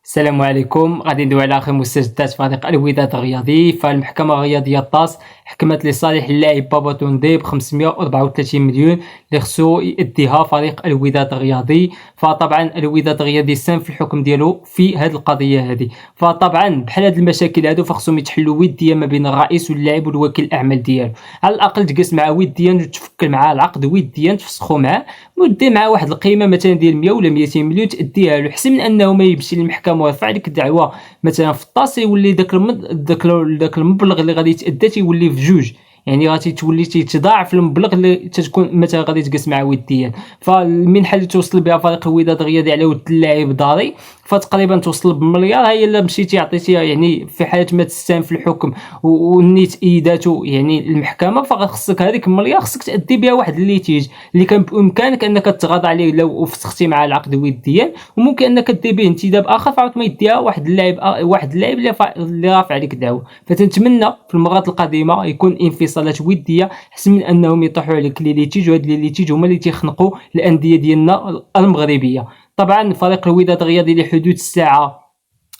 السلام عليكم. غادي ندوي على اخر مستجدات فريق الوداد الرياضي. فالمحكمه الرياضيه طاس حكمت لصالح اللاعب بابا توندي ب 534 مليون اللي خصو يديها فريق الوداد الرياضي. فطبعا الوداد الرياضي سام في الحكم ديالو في هذه القضيه هذه. فطبعا بحال هاد المشاكل هادو فخصهم يتحلوا وديا ما بين الرئيس واللاعب والوكيل الاعمال ديالو، على الاقل تجلس معاه وديا وتفكر معاه العقد وديا، تفسخوا معاه ودي معاه واحد القيمه مثلا ديال 100 ولا 200 مليون تاديها له، حسن من انه ما يمشي للمحكمه ويرفع لك الدعوه مثلا في الطاس يولي داك المبلغ اللي غادي يتادى تيولي في جوج، يعني غادي تولي تضاعف المبلغ اللي تتكون مثلا غادي تجلس مع وديا. فالمنحه اللي توصل بها فريق الوداد الرياضي على ود اللاعب داري فتقريبا توصل بمليار. هي الا مشيتي عطيتيها يعني في حاله ما تستلم في الحكم والنيت ايداتو يعني المحكمه، فخصك هذيك المليار خصك تادي بها واحد الليتيج اللي كان بامكانك انك تغاضى عليه لو فسختي مع العقد وديا، وممكن انك دير به انتداب اخر فعاود ما يديها واحد اللاعب اللي رافع عليك دعوه. فتنتمنى في المرات القادمه يكون انفصالات وديه حسن من انهم يطيحوا عليك لي ليتيج، وهاد لي ليتيج هما اللي تيخنقوا الانديه ديالنا المغربيه. طبعا فريق الوداد الرياضي لحدود الساعه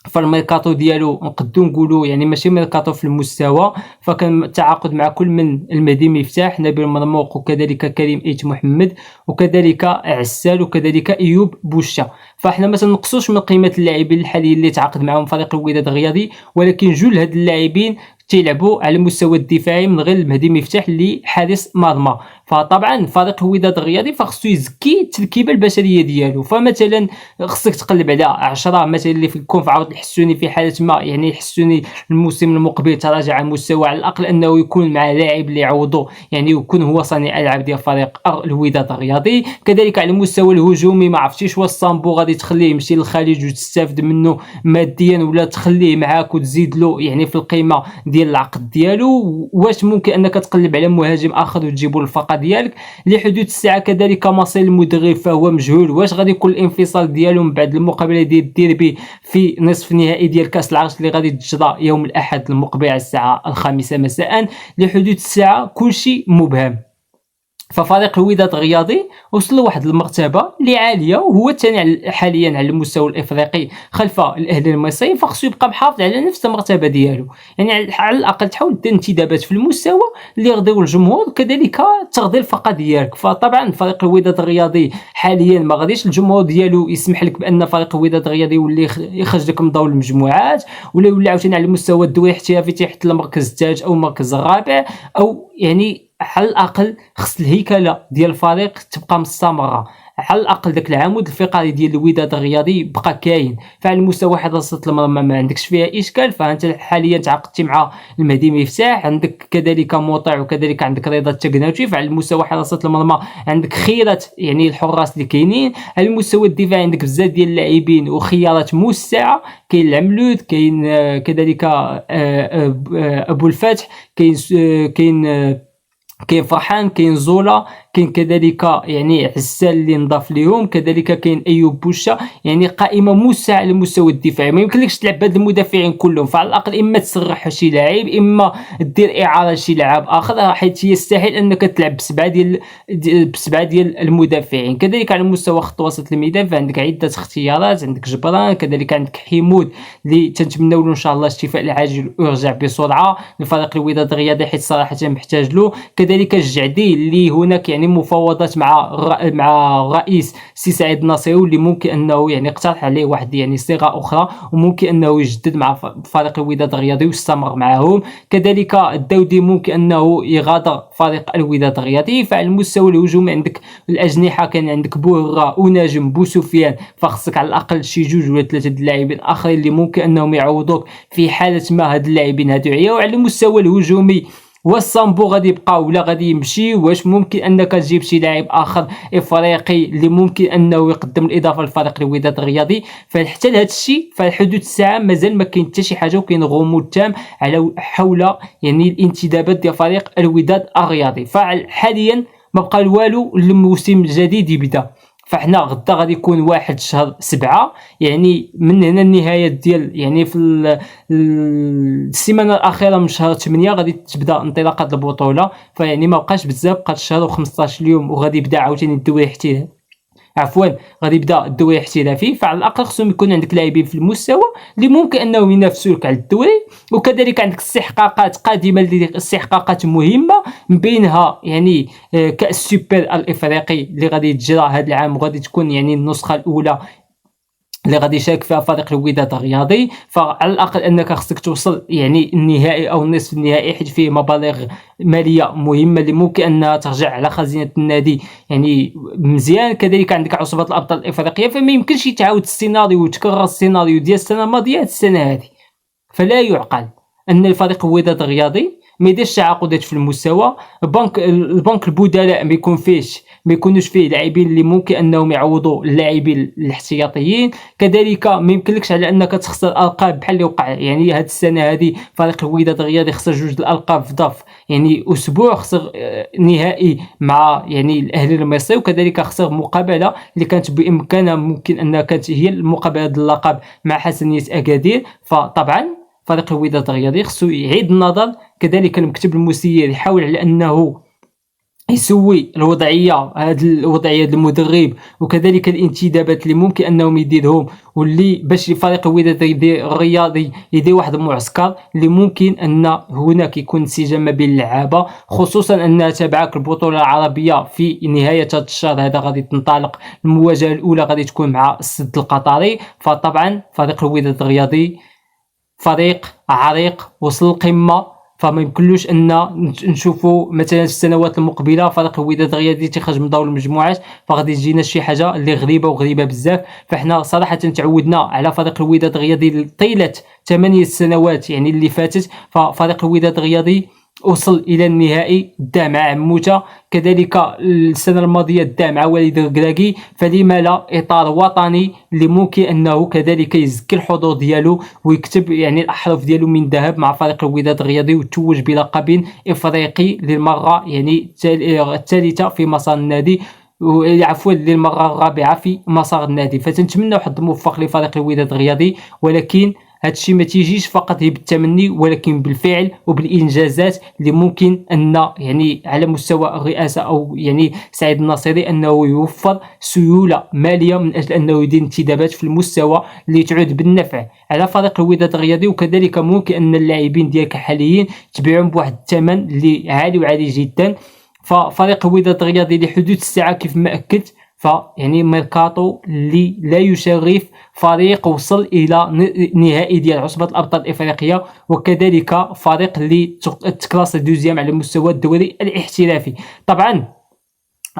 فالميركاتو ديالو نقدو نقولوا يعني ماشي ميركاتو في المستوى، فكان التعاقد مع كل من المهدي مفتاح، نبيل مرموق، وكذلك كريم ايت محمد، وكذلك عسال، وكذلك ايوب بوشا. فاحنا ما تنقصوش من قيمه اللاعبين الحاليين اللي تعاقد معهم فريق الوداد الرياضي، ولكن جل هاد اللاعبين تيلعبوا على المستوى الدفاعي من غير المهدي مفتاح اللي حارس مرمى. فطبعا فريق الوداد الرياضي فخصو يزكي التركيبه البشريه ديالو. فمثلا خصك تقلب على 10 مثلا اللي يكون في عوض الحسوني في حاله ما يعني الحسوني الموسم المقبل تراجع عن مستوى، على الاقل انه يكون مع لاعب اللي يعوضو يعني يكون هو صانع العاب ديال فريق الوداد الرياضي. كذلك على المستوى الهجومي ما عرفتيش واش الصامبو غادي تخليه يمشي للخارج وتستافد منه ماديا ولا تخليه معاك وتزيد له يعني في القيمه ديال العقد ديالو، واش ممكن انك تقلب على مهاجم اخر وتجيبو الفقه ديالك لحدود الساعه. كذلك مصير المدرب فهو مجهول، واش غادي يكون الانفصال ديالو من بعد المقابله ديال الديربي في نصف النهائي ديال كاس العرش اللي غادي تجرى يوم الاحد المقبل على الساعه 5 مساء لحدود الساعه كلشي مبهم. ففريق الوداد الرياضي وصل لواحد المرتبه اللي عاليه وهو الثاني حاليا على المستوى الافريقي خلف الاهلي المصري، فخصو يبقى محافظ على نفس المرتبه ديالو، يعني على الاقل تحاول دير انتدابات في المستوى اللي يرضيو الجمهور وكذلك ترضي الفقه ديالك. فطبعا فريق الوداد الرياضي حاليا ما غاديش الجمهور ديالو يسمح لك بان فريق الوداد الرياضي يولي يخرج لك من دور المجموعات ولا يولي عاوتاني على المستوى الدوري احترافي تحت المركز الثالث او المركز الرابع، او يعني على الاقل خص الهيكله ديال الفريق تبقى مستمره، على الاقل داك العمود الفقري ديال الوداد الرياضي بقى كاين. فعلى المستوى حراسه المرمى ما عندكش فيها اشكال، فانت حاليا تعاقدتي مع المهدي مفتاح، عندك كذلك مطيع وكذلك عندك رضا التكناوي. فعلى المستوى حراسه المرمى عندك خيرات يعني الحراس اللي كاينين، على المستوى الدفاعي عندك بزاف ديال اللاعبين وخيارات موسعه، كاين العملود، كاين كذلك ابو الفتح، كاين فرحان، كاين زولا، كاين كذلك يعني عسال اللي نضاف ليهم، كذلك كاين ايوب بوشا، يعني قائمه موسعه على المستوى الدفاعي. ما يمكنلكش تلعب بهاد المدافعين كلهم، فعلى الاقل اما تسرح شي لاعب اما دير اعاره شي لاعب اخر، حيت يستحيل انك تلعب بسبعه ديال المدافعين. كذلك على مستوى خط وسط الميدان فعندك عده اختيارات، عندك جبران، كذلك عندك حمود اللي تنتمناو له ان شاء الله الشفاء العاجل ويرجع بسرعه لفريق الوداد الرياضي حيت صراحه محتاج له. كذلك الجعدي اللي هناك يعني مفاوضات مع الرئيس سي سعيد الناصري اللي ممكن انه يعني اقترح عليه واحد يعني صيغه اخرى وممكن انه يجدد مع فريق الوداد الرياضي ويستمر معهم. كذلك الدودي ممكن انه يغادر فريق الوداد الرياضي. فعلى المستوى الهجومي عندك الاجنحه كان عندك بوهرة ونجم بوسفيان، فخصك على الاقل شي جوج ولا ثلاثه اللاعبين اخرين اللي ممكن انهم يعوضوك في حاله ما هاد اللاعبين هادو عياو. على المستوى الهجومي والصامبو غادي يبقى ولا غادي يمشي، واش ممكن انك تجيب شي لاعب اخر افريقي اللي ممكن انه يقدم الاضافه لفريق الوداد الرياضي؟ فحتى لهذا الشيء فحدود الساعه مازال ما كاين حتى شي حاجه وكاين غموض تام على حول يعني الانتدابات ديال فريق الوداد الرياضي. فحاليا ما بقى والو للموسم الجديد يبدا. فاحنا غدا غادي يكون 1 شهر 7، يعني من هنا النهايه ديال يعني في السيمانه الاخيره من شهر 8 غادي تبدا انطلاقه البطوله. فيعني ما بقاش بزاف، بقات شهر و15 يوم وغادي يبدا عاوتاني الدوري عفوا غادي يبدا الدوري الاحترافي، فعلى الاقل خصهم يكون عندك لاعبين في المستوى اللي ممكن انهم ينافسوا لك على الدوري. وكذلك عندك استحقاقات قادمه، اللي استحقاقات مهمه، من بينها يعني كاس السوبر الافريقي اللي غادي يتجرى هذا العام، وغادي تكون يعني النسخه الاولى اللي غادي يشارك فيها فريق الوداد الرياضي. فعلى الاقل انك خصك توصل يعني النهائي او نصف النهائي، حيت فيه مبالغ ماليه مهمه اللي ممكن انها ترجع على خزينه النادي يعني مزيان. كذلك عندك عصبه الابطال الافريقيه، فما يمكنش يتعاود السيناريو ويتكرر السيناريو ديال السنه الماضيه السنه هذه. فلا يعقل ان الفريق الوداد الرياضي ما يديرش تعاقدات في المستوى. البنك البدلاء ما يكونوش فيه لاعبين اللي ممكن انهم يعوضوا اللاعبين الاحتياطيين. كذلك ما يمكنلكش على انك تخسر القاب بحال اللي وقع يعني هذه السنه هذه. فريق الوداد الرياضي خسر 2 الالقاب في ظرف يعني اسبوع، خسر نهائي مع يعني الاهلي المصري، وكذلك خسر مقابله اللي كانت بامكانها ممكن انها كانت هي المقابله ديال اللقب مع حسنيه اكادير. فطبعا فريق الوداد الرياضي خصو يعيد النظر. كذلك المكتب المسير يحاول على انه يسوي الوضعيه، هذه الوضعيه المدرب، وكذلك الانتدابات اللي ممكن انهم يديرهم، واللي باش فريق الوداد الرياضي يدير واحد المعسكر اللي ممكن ان هناك يكون انسجام ما بين اللعابه، خصوصا انها تبعك البطوله العربيه في نهايه هذا الشهر هذا. غادي تنطلق المواجهه الاولى غادي تكون مع السد القطري. فطبعا فريق الوداد الرياضي فريق عريق وصل القمه، فما يمكنلوش ان نشوفوا مثلا في السنوات المقبله فريق الوداد الرياضي تيخرج من دور المجموعات، فغادي تجينا شي حاجه اللي غريبه وغريبه بزاف. فاحنا صراحه تعودنا على فريق الوداد الرياضي طيله 8 سنوات يعني اللي فاتت. ففريق الوداد الرياضي وصل الى النهائي، دا مع عموته، كذلك السنه الماضيه دا مع والد الكراكي. فلما لا اطار وطني اللي ممكن انه كذلك يزكي الحضور ديالو ويكتب يعني الاحرف ديالو من ذهب مع فريق الوداد الرياضي، وتوج بلقب افريقي للمره يعني الثالثه في مسار النادي، عفوا للمره الرابعه في مسار النادي. فتنتمنى واحد الموفق لفريق الوداد الرياضي، ولكن هادشي ما تيجيش فقط بالتمني، ولكن بالفعل وبالانجازات اللي ممكن ان يعني على مستوى الرئاسه او يعني سعيد الناصري انه يوفر سيوله ماليه من اجل انه يدير انتدابات في المستوى اللي تعود بالنفع على فريق الوداد الرياضي. وكذلك ممكن ان اللاعبين ديالك حاليا تبيعهم بواحد الثمن اللي عالي وعالي جدا. ففريق الوداد الرياضي لحدود الساعه كيف ما اكدت، فيعني ميركاتو اللي لا يشرف فريق وصل الى نهائي ديال عصبه الابطال الافريقيه، وكذلك فريق اللي تكلاس دوزيام على مستوى الدوري الاحترافي. طبعا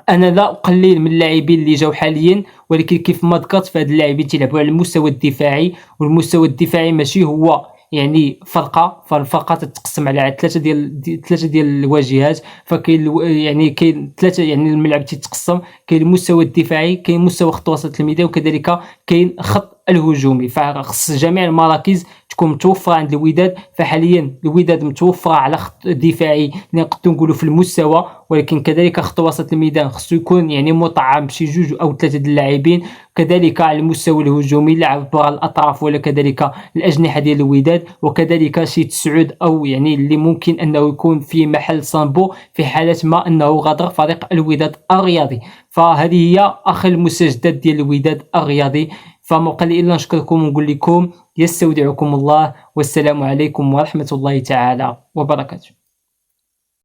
انا لا اقلل من اللاعبين اللي جاوا حاليا، ولكن كيف ما ذكرت فهاد اللاعبين تيلعبوا على المستوى الدفاعي، والمستوى الدفاعي ماشي هو يعني فرقه. فالفرقه تتقسم على ثلاثه ديال الواجهات. فكاين يعني كاين ثلاثه يعني الملعب تيتقسم، كاين المستوى الدفاعي، كاين مستوى خط وسط الميدان، وكذلك كاين خط الهجومي. فخص جميع المراكز تكون متوفره عند الوداد. فحاليا الوداد متوفره على خط دفاعي نقدر نقولوا في المستوى، ولكن كذلك خط وسط الميدان خصو يكون يعني مطعم بشي 2 أو 3 اللاعبين. كذلك على المستوى الهجومي لعب على الاطراف ولا كذلك الاجنحه ديال الوداد، وكذلك شي تسعود او يعني اللي ممكن انه يكون في محل صامبو في حاله ما انه غادر فريق الوداد الرياضي. فهذه هي اخر المستجدات ديال الوداد الرياضي. فما بقى لي الا نشكركم ونقول لكم يستودعكم الله، والسلام عليكم ورحمه الله تعالى وبركاته.